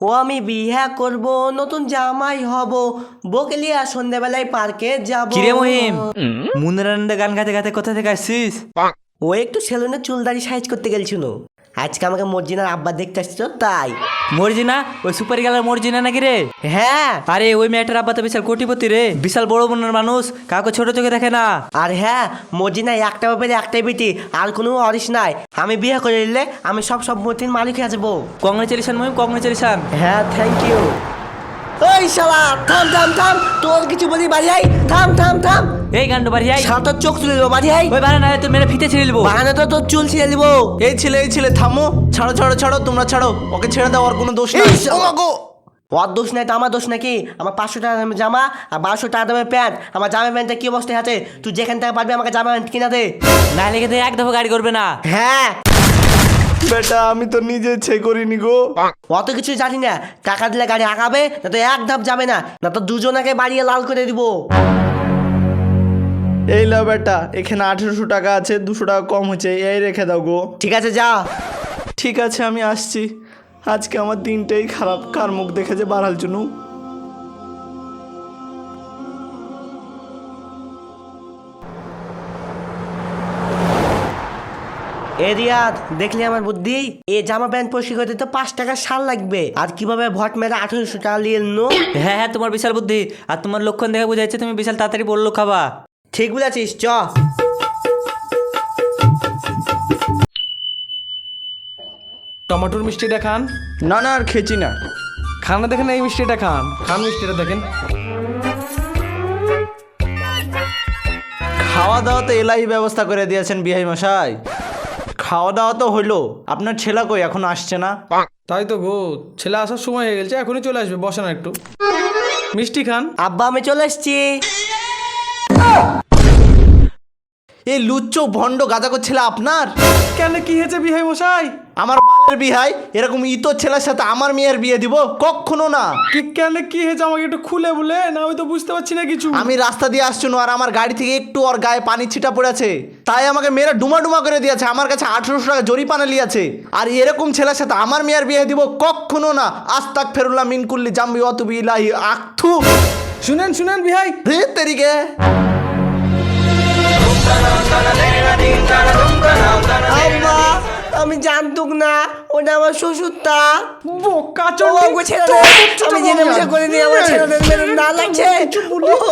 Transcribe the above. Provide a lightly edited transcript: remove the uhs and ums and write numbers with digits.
ও আমি বিয়ে করব, নতুন জামাই হব, বউকে লিয়ে সন্ধ্যাবেলায় পার্কে যাব। কিরে মহিম, মুন্নারান্ডা গান গাতে গাতে কোথা থেকে আসছিস? ও একটু সেলুনে চুল দাড়ি সাইজ করতে গেছিল। আজকে আমাকে মর্জিনার আব্বা দেখতে আসছিল তাই। মর্জিনা? ওই সুপার গেলার মর্জিনা নাকি রে? হ্যাঁ। আরে ওই মেয়েটার আব্বা তো বিশাল কোটিপতি রে, বিশাল বড় মনের মানুষ, কাউকে ছোট চোখে দেখে না। আর হ্যাঁ, মর্জিনা একটা ব্যাপারে একটাই বেটি, আর কোনো অরিস নাই। আমি বিয়ে করে নিলে আমি সব সম্পত্তির মালিক হয়ে যাবো। Congratulation Mahim, congratulation. হ্যাঁ, থ্যাংক ইউ। ওই শালা, থাম থাম থাম, তোর কিছু বলি বাড়ি আই। থাম থাম থাম, এই গান্ডু বাড়ি আই। শালা তোর চোখ তুলে দেবো, বাড়ি আই। ওই বাড়া না তোর মেরে ফিতে ছিঁড়ে দিবো। বাগানে তো তোর চুল ছিঁড়ে দিবো। এই ছেলে থামো, ছাড়ো ছাড়ো ছাড়ো, তোমরা ছাড়ো ওকে, ছেড়ে দাও, আর কোনো দোষ এই নেই। শালা। ও মা গো! ওর দোষ নাই তো আমার দোষ নাকি? আমার 500 টাকা দামের জামা আর 1200 টাকা দামের প্যান্ট। আমার জামা প্যান্টটা কি অবস্থায় আছে? তুই যেখান থেকে পারবি আমাকে জামা প্যান্ট কিনা দে। না লেগে তো এক দফা গাড়ি করবে না। হ্যাঁ। বেটা আমি তো নিজে ইচ্ছে করিনি গো। অত কিছু জানি না, টাকা দিলে গাড়ি আঁকাবে, না তো এক ধাপ যাবে না, না তো দুজনাকে বাড়িয়ে লাল করে দিব। এই লাও বেটা, এখানে 1800 টাকা আছে, 200 টাকা কম হচ্ছে, এই রেখে দাও গো। ঠিক আছে, যা। ঠিক আছে আমি আসছি। আজকে আমার দিনটাই খারাপ, কার মুখ দেখেছে বাড়াল জন্য। এ রিয়াদ, দেখলি আমার বুদ্ধি? এ জামা প্যান্ট পরিষ্কার করতে তো 5 টাকা সাল লাগবে, আর কিভাবে ভট মেরে 1800 টাকা নিয়ে এলো। হ্যাঁ হ্যাঁ, তোমার বিশাল বুদ্ধি, আর তোমার লক্ষণ দেখে বোঝা যাচ্ছে তুমি বিশাল তাড়াতাড়ি বললো খাবা। ঠিক বলেছিস, চ। টমেটোর মিষ্টিটা খান। না না, আর খেয়েছি না। খানা দেখেন, এই মিষ্টিটা খান, খান মিষ্টিটা দেখেন। খাওয়া দাওয়া তো এলাই ব্যবস্থা করে দিয়েছেন বিহাই মশাই। খাওয়া দাওয়া তো হইলো, আপনার ছেলে কই এখন আসছে না? তাই তো গো, ছেলে আসার সময় হয়ে গেছে, এখনই চলে আসবে, বসেন একটু। মিষ্টি খান। আব্বা আমি চলে এসছি। এই লুচ্চ ভণ্ড গাজাকো ছেলে আপনার? কেন, কি হয়েছে বিহাই মশাই? আমার বালের বিহাই এরকম ইতর ছেলের সাথে আমার মেয়ের বিয়ে দিব? কখনো না। কেন কি হয়েছে আমাকে একটু খুলে বলে না, আমি তো বুঝতে পারছি না কিছু। আমি রাস্তা দিয়ে আসছি আর আমার গাড়ি থেকে একটু ওর গায়ে পানি ছিটা পড়েছে, তাই আমাকে মেয়েরা ডুমা ডুমা করে দিয়েছে, আমার কাছে 1800 টাকা জরিপানা লিয়েছে। আর এরকম ছেলের সাথে আমার মেয়ের বিয়ে দিব? কখনো না। আস্তাক ফেরুল্লাহ মিনকুল্লি জাম্বি অতুবি ইলাহি আখথু। শুনেন শুনেন বিহাই, ধের তেরিকে। আব্বা, আমি জানতুক না ওটা আমার শ্বশুরটা। বোকা ও, চোদ। আমাকে ছেড়ে দে। আমি জেনে বুঝে করে নি, আমার ছেড়ে দে, মেরে না লাগছে। ও।